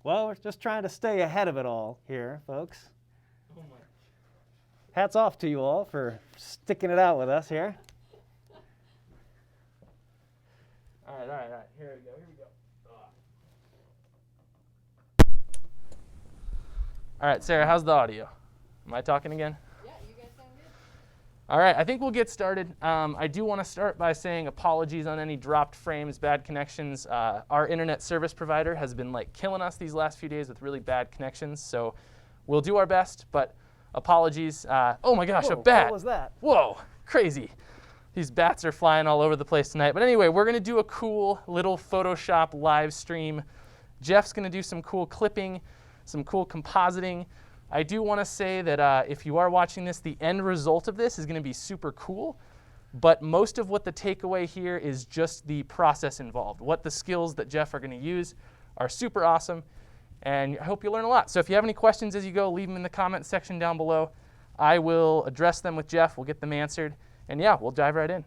Well, we're just trying to stay ahead of it all here, folks. Oh my. Hats off to you all for sticking it out with us here. All right. Here we go. All right, Sarah, how's the audio? Am I talking again? Yeah, you guys sound good. All right, I think we'll get started. I do want to start by saying apologies on any dropped frames, bad connections. Our internet service provider has been killing us these last few days with really bad connections, so we'll do our best, but apologies. Oh my gosh, Whoa, a bat. what was that? Whoa, crazy. These bats are flying all over the place tonight. But anyway, we're going to do a cool little Photoshop live stream. Jeff's going to do some cool clipping, some cool compositing. I do want to say that if you are watching this, the end result of this is going to be super cool. But most of what the takeaway here is just the process involved. What the skills that Jeff are going to use are super awesome. And I hope you learn a lot. So if you have any questions as you go, leave them in the comment section down below. I will address them with Jeff. We'll get them answered. And yeah, we'll dive right in.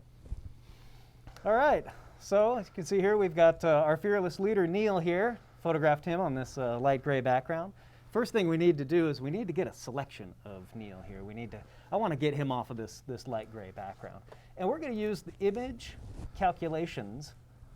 All right, so as you can see here, we've got our fearless leader, Neil, here. Photographed him on this light gray background. First thing we need to do is we need to get a selection of Neil here. I want to get him off of this light gray background. And we're going to use the image calculations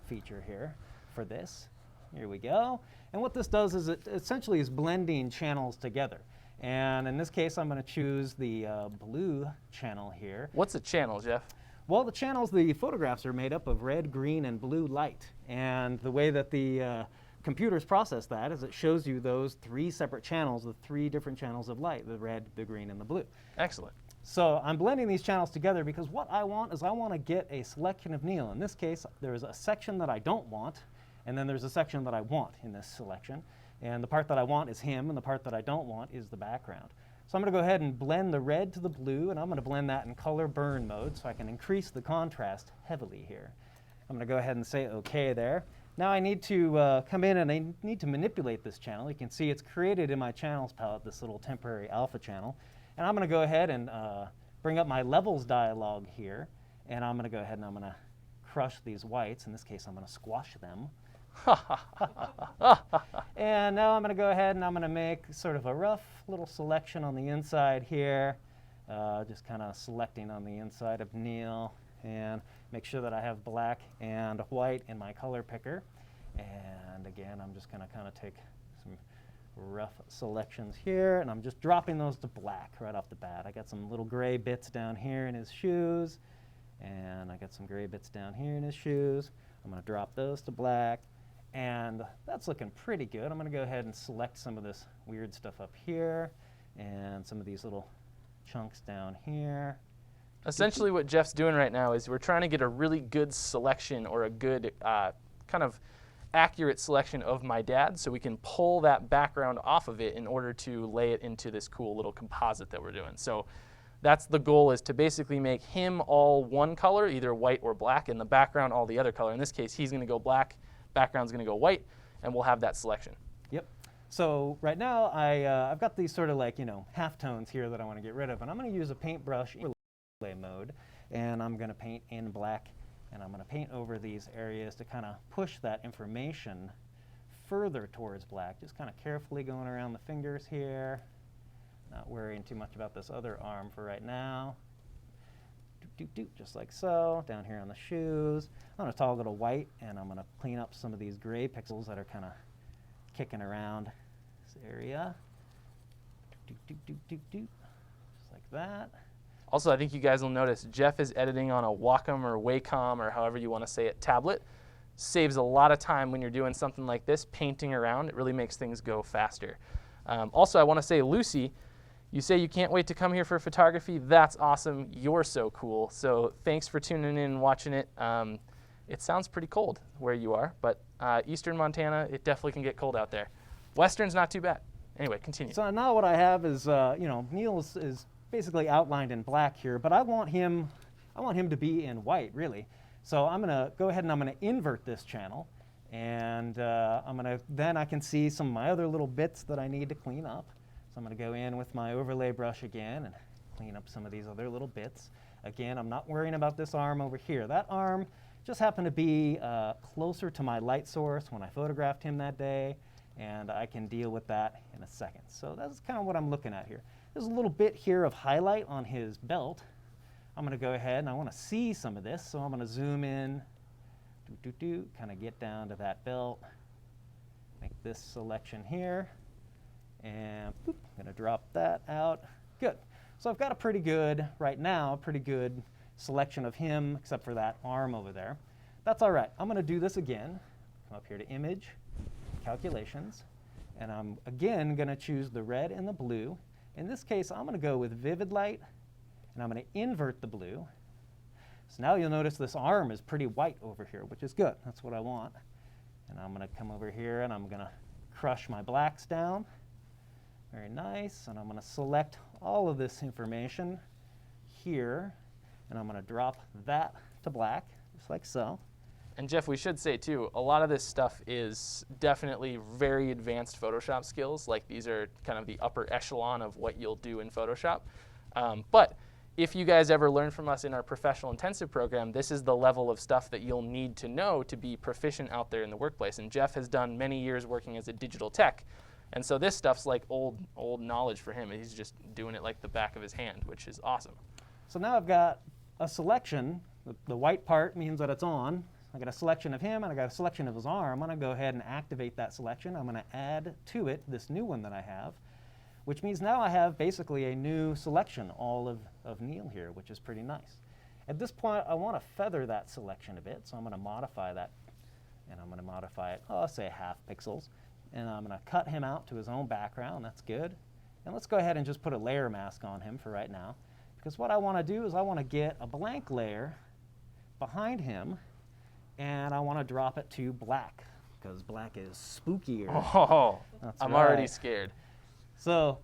feature here for this. Here we go. And what this does is it essentially is blending channels together. And in this case, I'm going to choose the blue channel here. What's a channel, Jeff? Well, the channels, the photographs are made up of red, green, and blue light. And the way that the computers process that is it shows you those three separate channels, the three different channels of light, the red, the green, and the blue. Excellent. So I'm blending these channels together because what I want is I want to get a selection of Neil. In this case, there's a section that I don't want, and then there's a section that I want in this selection. And the part that I want is him, and the part that I don't want is the background. So I'm going to go ahead and blend the red to the blue, and I'm going to blend that in color burn mode so I can increase the contrast heavily here. I'm going to go ahead and say OK there. Now I need to come in and I need to manipulate this channel. You can see it's created in my channels palette, this little temporary alpha channel. And I'm going to go ahead and bring up my levels dialog here. And I'm going to go ahead and I'm going to crush these whites. In this case, I'm going to squash them. And now I'm going to go ahead and I'm going to make sort of a rough little selection on the inside here. Just kind of selecting on the inside of Neil. And make sure that I have black and white in my color picker. And again, I'm just going to kind of take some rough selections here, and I'm just dropping those to black right off the bat. I got some little gray bits down here in his shoes, and I got some gray bits down here in his shoes. I'm going to drop those to black, and that's looking pretty good. I'm going to go ahead and select some of this weird stuff up here, and some of these little chunks down here. Essentially what Jeff's doing right now is we're trying to get a really good selection or a good kind of accurate selection of my dad so we can pull that background off of it in order to lay it into this cool little composite that we're doing. So that's the goal, is to basically make him all one color, either white or black, and the background all the other color. In this case, he's going to go black, background's going to go white, and we'll have that selection. Yep. So right now I've got these sort of halftones here that I want to get rid of, and I'm going to use a paintbrush overlay mode, and I'm going to paint in black, and I'm going to paint over these areas to kind of push that information further towards black, just kind of carefully going around the fingers here, not worrying too much about this other arm for right now. Just like so, down here on the shoes. I'm going to toggle to white, and I'm going to clean up some of these gray pixels that are kind of kicking around this area. Just like that. Also, I think you guys will notice Jeff is editing on a Wacom or Wacom or however you want to say it tablet. Saves a lot of time when you're doing something like this, painting around. It really makes things go faster. Also, I want to say, Lucy, you say you can't wait to come here for photography. That's awesome. You're so cool. So thanks for tuning in and watching it. It sounds pretty cold where you are, but eastern Montana, it definitely can get cold out there. Western's not too bad. Anyway, continue. So now what I have is, Neil is basically outlined in black here, but I want him to be in white, really. So I'm going to go ahead and I'm going to invert this channel, and then I can see some of my other little bits that I need to clean up. So I'm going to go in with my overlay brush again and clean up some of these other little bits. Again, I'm not worrying about this arm over here. That arm just happened to be closer to my light source when I photographed him that day, and I can deal with that in a second. So that's kind of what I'm looking at here. There's a little bit here of highlight on his belt. I'm going to go ahead and I want to see some of this, so I'm going to zoom in, kind of get down to that belt, make this selection here, and boop, I'm going to drop that out. Good. So I've got a pretty good, right now, a pretty good selection of him, except for that arm over there. That's all right. I'm going to do this again. Come up here to Image, Calculations, and I'm again going to choose the red and the blue. In this case, I'm going to go with Vivid Light, and I'm going to invert the blue. So now you'll notice this arm is pretty white over here, which is good. That's what I want. And I'm going to come over here, and I'm going to crush my blacks down. Very nice. And I'm going to select all of this information here, and I'm going to drop that to black, just like so. And Jeff, we should say too, a lot of this stuff is definitely very advanced Photoshop skills. Like these are kind of the upper echelon of what you'll do in Photoshop. But if you guys ever learn from us in our professional intensive program, this is the level of stuff that you'll need to know to be proficient out there in the workplace. And Jeff has done many years working as a digital tech. And so this stuff's like old knowledge for him. He's just doing it like the back of his hand, which is awesome. So now I've got a selection. The white part means that it's on. I got a selection of him, and I got a selection of his arm. I'm going to go ahead and activate that selection. I'm going to add to it this new one that I have, which means now I have basically a new selection, all of Neil here, which is pretty nice. At this point, I want to feather that selection a bit, so I'm going to modify that, and I'm going to modify it, oh, say 0.5 pixels, and I'm going to cut him out to his own background. That's good. And let's go ahead and just put a layer mask on him for right now, because what I want to do is I want to get a blank layer behind him, and I want to drop it to black, because black is spookier. Oh, That's I'm right. already scared. So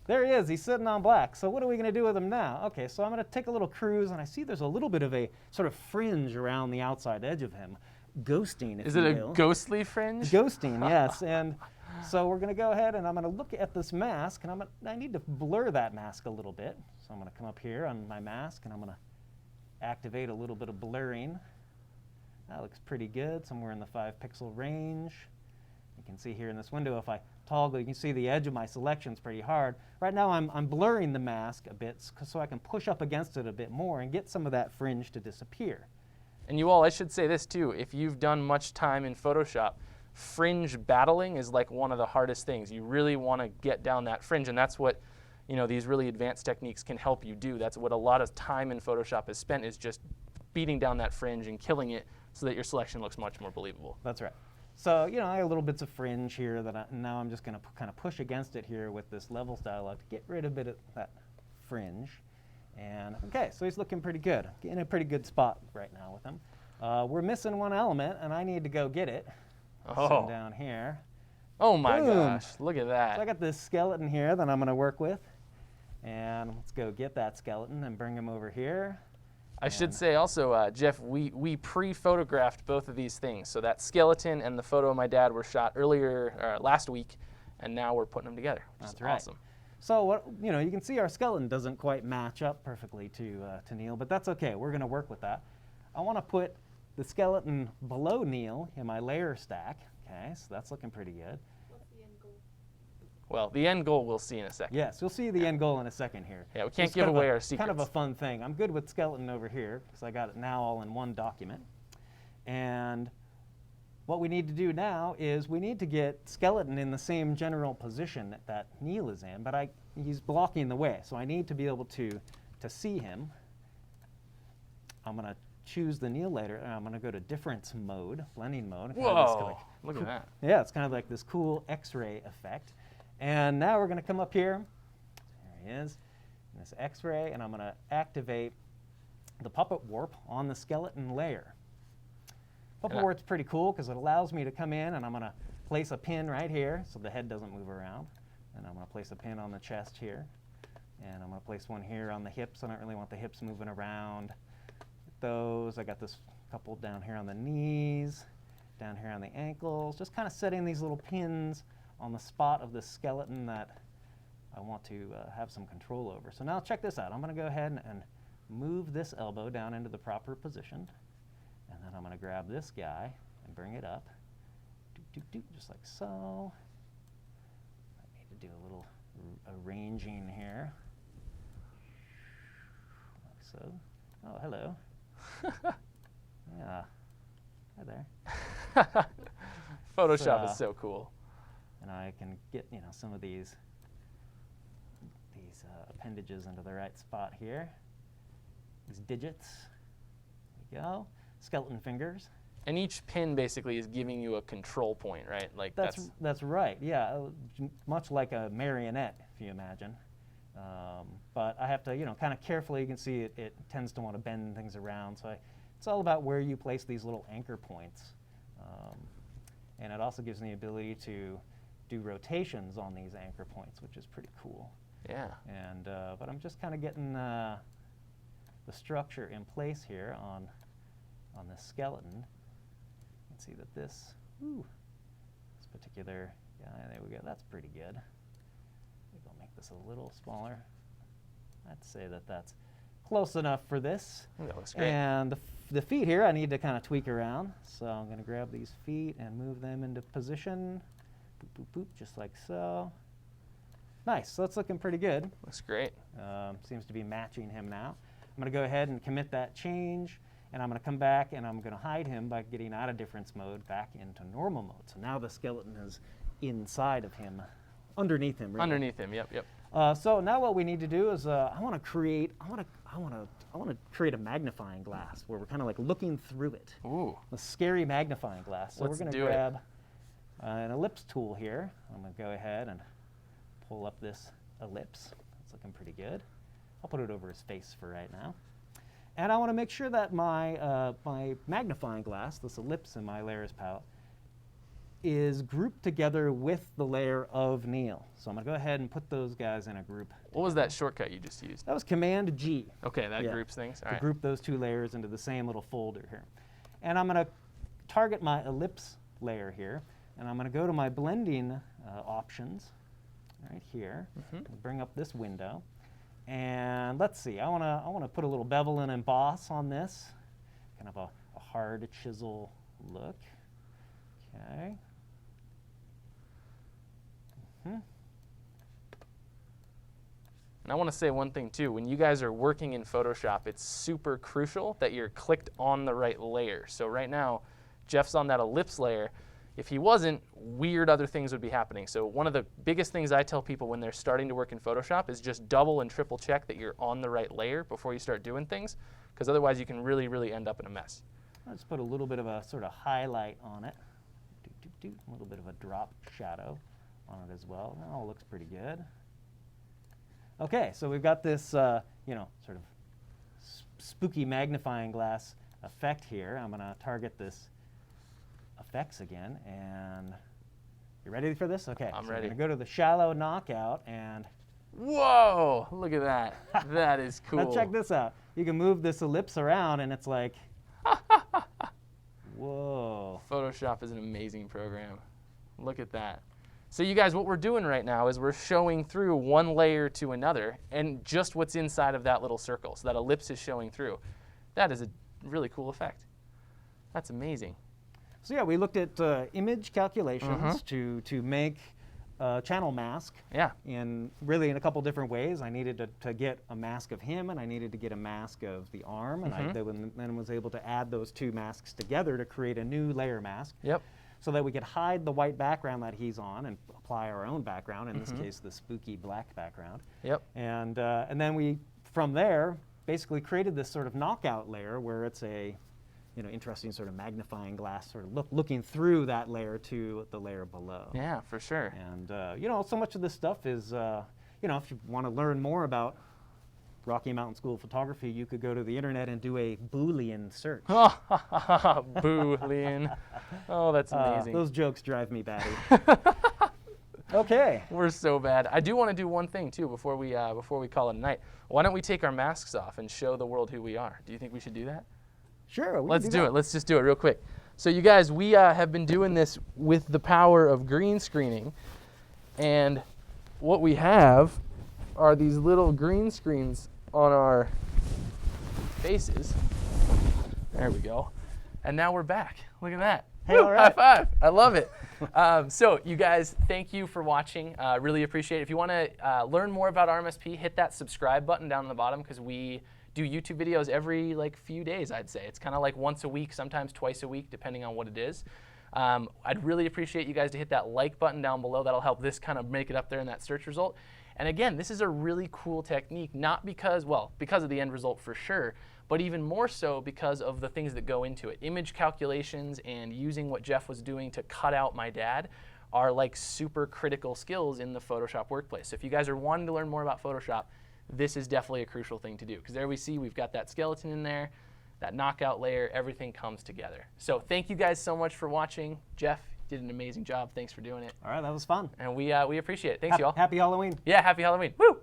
there he is. He's sitting on black. So what are we going to do with him now? OK, so I'm going to take a little cruise, and I see there's a little bit of a sort of fringe around the outside edge of him. Ghosting, if Is you it will. a ghostly fringe? Ghosting, yes. And so we're going to go ahead, and I'm going to look at this mask, and I need to blur that mask a little bit. So I'm going to come up here on my mask, and I'm going to activate a little bit of blurring. That looks pretty good, somewhere in the 5 pixel range. You can see here in this window, if I toggle, you can see the edge of my selection's pretty hard. Right now I'm blurring the mask a bit so I can push up against it a bit more and get some of that fringe to disappear. And you all, I should say this too, if you've done much time in Photoshop, fringe battling is like one of the hardest things. You really want to get down that fringe, and that's what these really advanced techniques can help you do. That's what a lot of time in Photoshop is spent, is just beating down that fringe and killing it so that your selection looks much more believable. That's right. So, I got little bits of fringe here that now I'm just going to kind of push against it here with this levels dialog to get rid of a bit of that fringe. And OK, so he's looking pretty good. In a pretty good spot right now with him. We're missing one element, and I need to go get it. Oh. Down here. Oh my Boom. gosh, look at that. So I got this skeleton here that I'm going to work with. And let's go get that skeleton and bring him over here. I should say also, Jeff, we pre-photographed both of these things. So that skeleton and the photo of my dad were shot earlier, last week, and now we're putting them together, which is awesome. So what you can see our skeleton doesn't quite match up perfectly to Neil, but that's okay. We're going to work with that. I want to put the skeleton below Neil in my layer stack. Okay, so that's looking pretty good. What's the end goal? Well, the end goal we'll see in a second. Yes, you'll see the end goal in a second here. Yeah, we can't It's give kind of away our secrets. Kind of a fun thing. I'm good with skeleton over here because I got it now all in one document. And what we need to do now is we need to get skeleton in the same general position that Neil is in, but he's blocking the way, so I need to be able to see him. I'm going to choose the Neil layer, and I'm going to go to difference mode, blending mode. Whoa, look at that. Yeah, it's kind of like this cool X-ray effect. And now we're going to come up here. There he is, in this X-ray, and I'm going to activate the puppet warp on the skeleton layer. Puppet warp's pretty cool because it allows me to come in, and I'm going to place a pin right here so the head doesn't move around. And I'm going to place a pin on the chest here. And I'm going to place one here on the hips. I don't really want the hips moving around. Those, I got this couple down here on the knees, down here on the ankles, just kind of setting these little pins on the spot of the skeleton that I want to have some control over. So now check this out. I'm going to go ahead and move this elbow down into the proper position, and then I'm going to grab this guy and bring it up, just like so. to do a little arranging here. Like so. Oh, hello. Yeah. Hi there. Photoshop is so cool. And I can get, some of these appendages into the right spot here. These digits. There we go. Skeleton fingers. And each pin basically is giving you a control point, right? Like that's right. Yeah, much like a marionette, if you imagine. But I have to, kind of carefully. You can see it tends to want to bend things around. So it's all about where you place these little anchor points, and it also gives me the ability to do rotations on these anchor points, which is pretty cool. Yeah. And but I'm just kind of getting the structure in place here on this skeleton. You can see that this particular guy, there we go, that's pretty good. Maybe I'll make this a little smaller. I'd say that that's close enough for this. That looks great. And the feet here I need to kind of tweak around. So I'm going to grab these feet and move them into position. Boop, boop, boop, just like so. Nice, so that's looking pretty good. Looks great. Seems to be matching him now. I'm going to go ahead and commit that change, and I'm going to come back and I'm going to hide him by getting out of difference mode back into normal mode. So now the skeleton is inside of him, underneath him. Really. Underneath him, yep. So now what we need to do is I want to create a magnifying glass where we're kind of like looking through it. Ooh. A scary magnifying glass. So Let's we're going to grab an ellipse tool here. I'm going to go ahead and pull up this ellipse. It's looking pretty good. I'll put it over his face for right now. And I want to make sure that my magnifying glass, this ellipse in my layers palette, is grouped together with the layer of Neil. So I'm going to go ahead and put those guys in a group. What was that shortcut you just used? That was Command G. Okay, that groups things. All to right. group those two layers into the same little folder here. And I'm going to target my ellipse layer here, and I'm going to go to my blending options right here. Bring up this window, and let's see. I want to put a little bevel and emboss on this, kind of a hard chisel look. Okay. And I want to say one thing too. When you guys are working in Photoshop, it's super crucial that you're clicked on the right layer. So right now, Jeff's on that ellipse layer. If he wasn't, weird other things would be happening. So one of the biggest things I tell people when they're starting to work in Photoshop is just double and triple check that you're on the right layer before you start doing things, because otherwise you can really, really end up in a mess. I'll just put a little bit of a sort of highlight on it. A little bit of a drop shadow on it as well. That all looks pretty good. Okay, so we've got this, sort of spooky magnifying glass effect here. I'm going to target this effects again, and you ready for this? Okay, I'm so ready. I'm going to go to the shallow knockout, and whoa, look at that. That is cool. now check this out. You can move this ellipse around, and it's like, whoa. Photoshop is an amazing program. Look at that. So you guys, what we're doing right now is we're showing through one layer to another and just what's inside of that little circle. So that ellipse is showing through. That is a really cool effect. That's amazing. So yeah, we looked at image calculations to make a channel mask. Yeah. In a couple different ways. I needed to get a mask of him, and I needed to get a mask of the arm, and I then was able to add those two masks together to create a new layer mask. Yep. So that we could hide the white background that he's on and apply our own background, in this case the spooky black background. Yep. And then we, from there, basically created this sort of knockout layer where it's a interesting sort of magnifying glass sort of looking through that layer to the layer below. Yeah, for sure. And so much of this stuff is, if you want to learn more about Rocky Mountain School of Photography, you could go to the internet and do a Boolean search. Boolean. Oh, that's amazing. Those jokes drive me batty. Okay. We're so bad. I do want to do one thing too before we call it a night. Why don't we take our masks off and show the world who we are? Do you think we should do that? Sure. Let's do it. Let's just do it real quick. So you guys, we have been doing this with the power of green screening, and what we have are these little green screens on our faces. There we go. And now we're back. Look at that. Hey, Woo, all right. High five. I love it. So you guys, thank you for watching. Really appreciate it. If you want to learn more about RMSP, hit that subscribe button down on the bottom because we do YouTube videos every few days, I'd say. It's kind of like once a week, sometimes twice a week, depending on what it is. I'd really appreciate you guys to hit that like button down below. That'll help this kind of make it up there in that search result. And again, this is a really cool technique, not because, well, because of the end result for sure, but even more so because of the things that go into it. Image calculations and using what Jeff was doing to cut out my dad are like super critical skills in the Photoshop workplace. So if you guys are wanting to learn more about Photoshop, this is definitely a crucial thing to do. Because there we see we've got that skeleton in there, that knockout layer, everything comes together. So thank you guys so much for watching. Jeff, you did an amazing job. Thanks for doing it. All right, that was fun. And we appreciate it. Thanks, y'all. Happy Halloween. Yeah, happy Halloween. Woo!